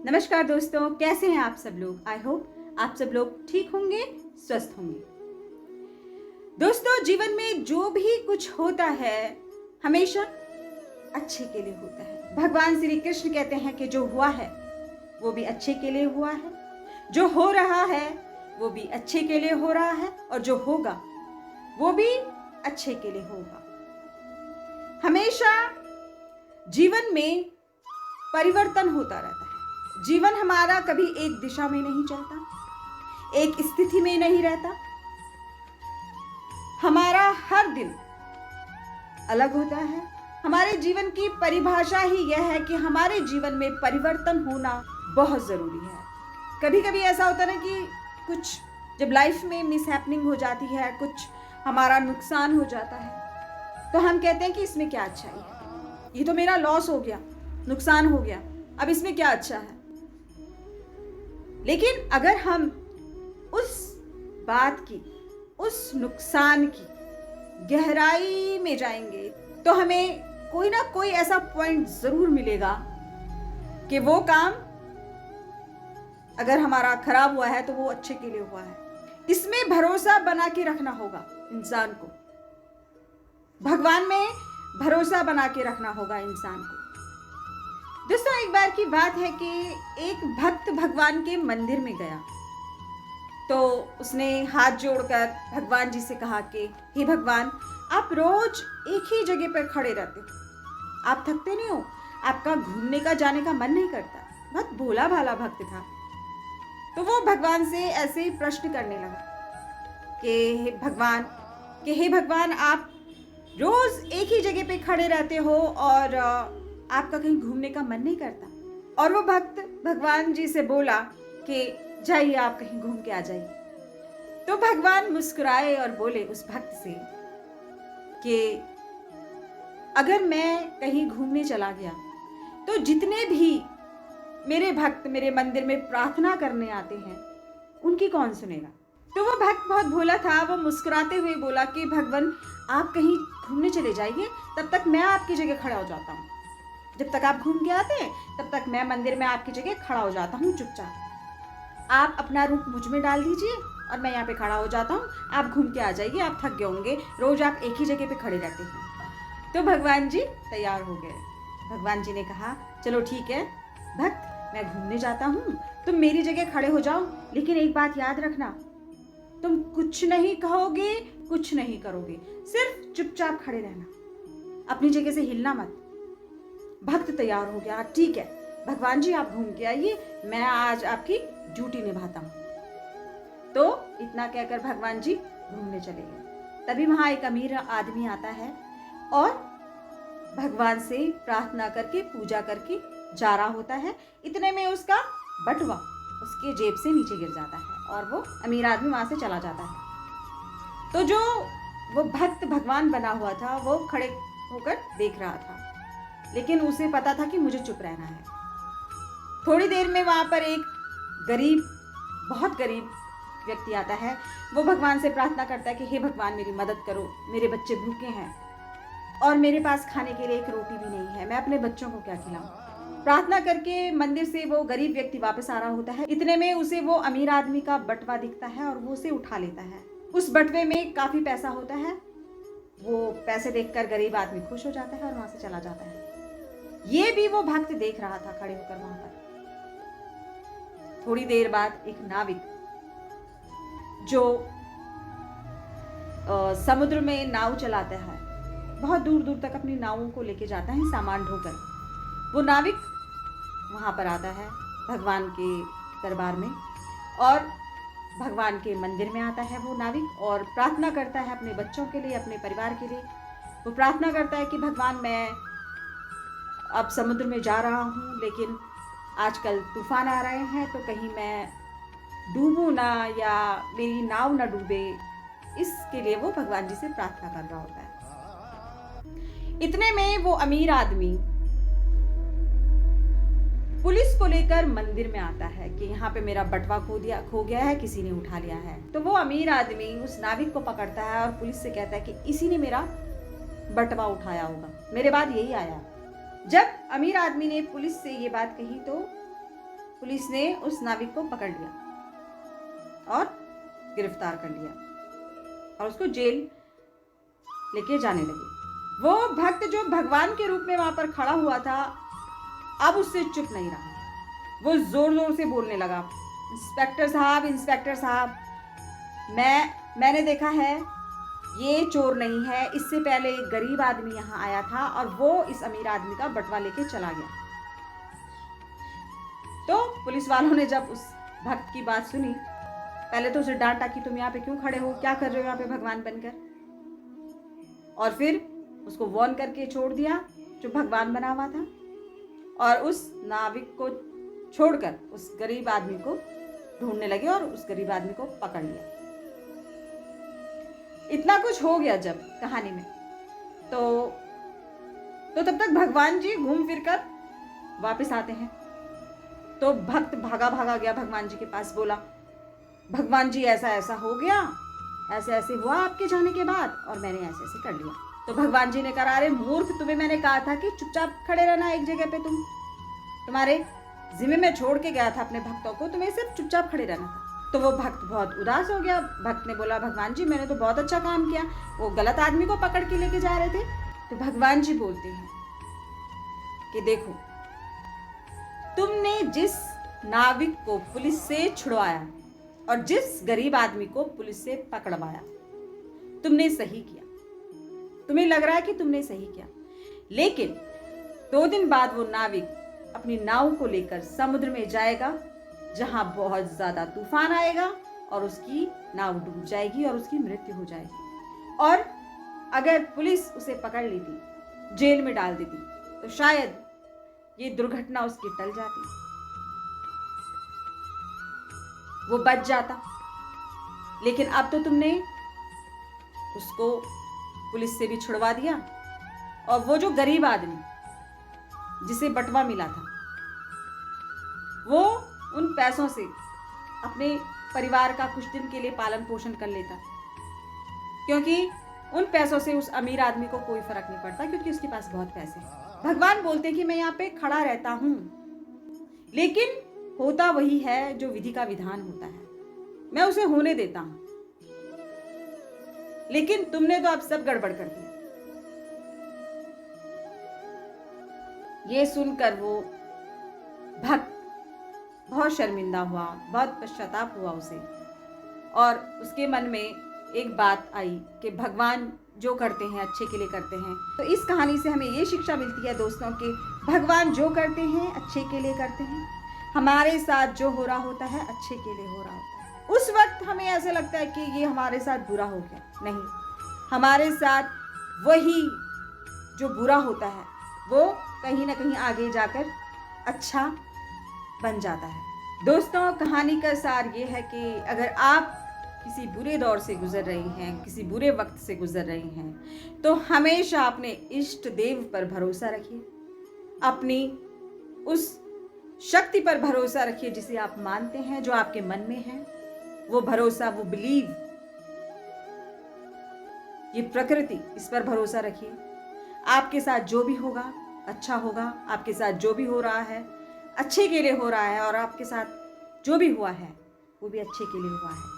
नमस्कार दोस्तों, कैसे हैं आप सब लोग। आई होप आप सब लोग ठीक होंगे, स्वस्थ होंगे। दोस्तों, जीवन में जो भी कुछ होता है हमेशा अच्छे के लिए होता है। भगवान श्री कृष्ण कहते हैं कि जो हुआ है वो भी अच्छे के लिए हुआ है, जो हो रहा है वो भी अच्छे के लिए हो रहा है, और जो होगा वो भी अच्छे के लिए होगा। हमेशा जीवन में परिवर्तन होता रहता है। जीवन हमारा कभी एक दिशा में नहीं चलता, एक स्थिति में नहीं रहता। हमारा हर दिन अलग होता है। हमारे जीवन की परिभाषा ही यह है कि हमारे जीवन में परिवर्तन होना बहुत जरूरी है। कभी कभी ऐसा होता है ना कि कुछ जब लाइफ में मिसहैपनिंग हो जाती है, कुछ हमारा नुकसान हो जाता है, तो हम कहते हैं कि इसमें क्या अच्छाई है, ये तो मेरा लॉस हो गया, नुकसान हो गया, अब इसमें क्या अच्छा है। लेकिन अगर हम उस बात की, उस नुकसान की गहराई में जाएंगे तो हमें कोई ना कोई ऐसा पॉइंट जरूर मिलेगा कि वो काम अगर हमारा खराब हुआ है तो वो अच्छे के लिए हुआ है। इसमें भरोसा बना के रखना होगा इंसान को, भगवान में भरोसा बना के रखना होगा इंसान को। दोस्तों, एक बार की बात है कि एक भक्त भगवान के मंदिर में गया तो उसने हाथ जोड़कर भगवान जी से कहा कि हे भगवान, आप रोज एक ही जगह पर खड़े रहते हो, आप थकते नहीं हो, आपका घूमने का जाने का मन नहीं करता। बहुत भोला भाला भक्त था। तो वो भगवान से ऐसे ही प्रश्न करने लगा कि हे भगवान, आप रोज एक ही जगह पे खड़े रहते हो और आपका कहीं घूमने का मन नहीं करता। और वो भक्त भगवान जी से बोला कि जाइए, आप कहीं घूम के आ जाइए। तो भगवान मुस्कुराए और बोले उस भक्त से कि अगर मैं कहीं घूमने चला गया तो जितने भी मेरे भक्त मेरे मंदिर में प्रार्थना करने आते हैं उनकी कौन सुनेगा। तो वो भक्त बहुत भोला था, वो मुस्कुराते हुए बोला कि भगवान, आप कहीं घूमने चले जाइए, तब तक मैं आपकी जगह खड़ा हो जाता हूँ। जब तक आप घूम के आते हैं तब तक मैं मंदिर में आपकी जगह खड़ा हो जाता हूँ चुपचाप। आप अपना रूप मुझ में डाल दीजिए और मैं यहाँ पे खड़ा हो जाता हूँ, आप घूम के आ जाइए, आप थक गए होंगे, रोज आप एक ही जगह पे खड़े रहते हैं। तो भगवान जी तैयार हो गए। भगवान जी ने कहा, चलो ठीक है भक्त, मैं घूमने जाता हूँ, तुम मेरी जगह खड़े हो जाओ, लेकिन एक बात याद रखना, तुम कुछ नहीं कहोगे, कुछ नहीं करोगे, सिर्फ चुपचाप खड़े रहना, अपनी जगह से हिलना मत। भक्त तैयार हो गया, ठीक है भगवान जी, आप घूम के आइए, मैं आज आपकी ड्यूटी निभाता हूँ। तो इतना कहकर भगवान जी घूमने चले गए। तभी वहां एक अमीर आदमी आता है और भगवान से प्रार्थना करके, पूजा करके जा रहा होता है। इतने में उसका बटुआ उसके जेब से नीचे गिर जाता है और वो अमीर आदमी वहां से चला जाता है। तो जो वो भक्त भगवान बना हुआ था वो खड़े होकर देख रहा था, लेकिन उसे पता था कि मुझे चुप रहना है। थोड़ी देर में वहां पर एक गरीब, बहुत गरीब व्यक्ति आता है। वो भगवान से प्रार्थना करता है कि हे भगवान, मेरी मदद करो, मेरे बच्चे भूखे हैं और मेरे पास खाने के लिए एक रोटी भी नहीं है, मैं अपने बच्चों को क्या खिलाऊं। प्रार्थना करके मंदिर से वो गरीब व्यक्ति वापस आ रहा होता है। इतने में उसे वो अमीर आदमी का बटवा दिखता है और वो उसे उठा लेता है। उस बटवे में काफी पैसा होता है। वो पैसे देखकर गरीब आदमी खुश हो जाता है और वहां से चला जाता है। ये भी वो भक्त देख रहा था खड़े होकर वहां पर। थोड़ी देर बाद एक नाविक जो समुद्र में नाव चलाता है, बहुत दूर दूर तक अपनी नावों को लेके जाता है सामान ढोकर, वो नाविक वहां पर आता है भगवान के दरबार में और भगवान के मंदिर में आता है वो नाविक और प्रार्थना करता है अपने बच्चों के लिए, अपने परिवार के लिए। वो प्रार्थना करता है कि भगवान, मैं अब समुद्र में जा रहा हूँ, लेकिन आजकल तूफान आ रहे हैं, तो कहीं मैं डूबूं ना या मेरी नाव ना डूबे, इसके लिए वो भगवान जी से प्रार्थना कर रहा होता है। इतने में वो अमीर आदमी पुलिस को लेकर मंदिर में आता है कि यहाँ पे मेरा बटवा खो गया है, किसी ने उठा लिया है। तो वो अमीर आदमी उस नाविक को पकड़ता है और पुलिस से कहता है कि इसी ने मेरा बटवा उठाया होगा, मेरे बाद यही आया। जब अमीर आदमी ने पुलिस से ये बात कही तो पुलिस ने उस नाविक को पकड़ लिया और गिरफ्तार कर लिया और उसको जेल लेके जाने लगे। वो भक्त जो भगवान के रूप में वहां पर खड़ा हुआ था, अब उससे चुप नहीं रहा। वो जोर जोर से बोलने लगा, इंस्पेक्टर साहब, मैंने देखा है, ये चोर नहीं है। इससे पहले एक गरीब आदमी यहाँ आया था और वो इस अमीर आदमी का बटवा लेके चला गया। तो पुलिस वालों ने जब उस भक्त की बात सुनी, पहले तो उसे डांटा कि तुम यहाँ पे क्यों खड़े हो, क्या कर रहे हो यहाँ पे भगवान बनकर, और फिर उसको वॉर्न करके छोड़ दिया जो भगवान बना हुआ था, और उस नाविक को छोड़कर उस गरीब आदमी को ढूंढने लगे और उस गरीब आदमी को पकड़ लिया। इतना कुछ हो गया जब कहानी में, तो तब तक भगवान जी घूम फिर कर वापस आते हैं। तो भक्त भागा भागा गया भगवान जी के पास, बोला, भगवान जी ऐसा ऐसा हो गया, ऐसे ऐसे हुआ आपके जाने के बाद, और मैंने ऐसे ऐसे कर लिया। तो भगवान जी ने कहा, अरे मूर्ख, तुम्हें मैंने कहा था कि चुपचाप खड़े रहना एक जगह पे, तुम्हारे जिम्मे में छोड़ के गया था अपने भक्तों को, तुम्हें सिर्फ चुपचाप खड़े रहना था। तो वो भक्त बहुत उदास हो गया। भक्त ने बोला, भगवान जी मैंने तो बहुत अच्छा काम किया, वो गलत आदमी को पकड़ के लेके जा रहे थे। तो भगवान जी बोलते हैं कि देखो, तुमने जिस नाविक को पुलिस से छुड़वाया और जिस गरीब आदमी को पुलिस से पकड़वाया, तुमने सही किया। तुम्हें लग रहा है कि तुमने सही किया, लेकिन 2 दिन बाद वो नाविक अपनी नाव को लेकर समुद्र में जाएगा, जहां बहुत ज्यादा तूफान आएगा और उसकी नाव डूब जाएगी और उसकी मृत्यु हो जाएगी। और अगर पुलिस उसे पकड़ लेती, जेल में डाल देती, तो शायद ये दुर्घटना उसकी टल जाती, वो बच जाता। लेकिन अब तो तुमने उसको पुलिस से भी छुड़वा दिया, और वो जो गरीब आदमी जिसे बटवा मिला था, वो उन पैसों से अपने परिवार का कुछ दिन के लिए पालन पोषण कर लेता, क्योंकि उन पैसों से उस अमीर आदमी को कोई फर्क नहीं पड़ता, क्योंकि उसके पास बहुत पैसे हैं। भगवान बोलते हैं कि मैं यहाँ पे खड़ा रहता हूं, लेकिन होता वही है जो विधि का विधान होता है, मैं उसे होने देता हूं। लेकिन तुमने तो अब सब गड़बड़ कर दिया। ये सुनकर वो भक्त बहुत शर्मिंदा हुआ, बहुत पश्चाताप हुआ उसे, और उसके मन में एक बात आई कि भगवान जो करते हैं अच्छे के लिए करते हैं। तो इस कहानी से हमें ये शिक्षा मिलती है दोस्तों कि भगवान जो करते हैं अच्छे के लिए करते हैं। हमारे साथ जो हो रहा होता है अच्छे के लिए हो रहा होता है। उस वक्त हमें ऐसा लगता है कि ये हमारे साथ बुरा हो गया, नहीं, हमारे साथ वही जो बुरा होता है वो कहीं ना कहीं आगे जाकर अच्छा बन जाता है। दोस्तों, कहानी का सार ये है कि अगर आप किसी बुरे दौर से गुजर रही हैं, किसी बुरे वक्त से गुजर रही हैं, तो हमेशा अपने इष्ट देव पर भरोसा रखिए, अपनी उस शक्ति पर भरोसा रखिए जिसे आप मानते हैं, जो आपके मन में है। वो भरोसा, वो बिलीव, ये प्रकृति, इस पर भरोसा रखिए। आपके साथ जो भी होगा अच्छा होगा, आपके साथ जो भी हो रहा है अच्छे के लिए हो रहा है, और आपके साथ जो भी हुआ है वो भी अच्छे के लिए हुआ है।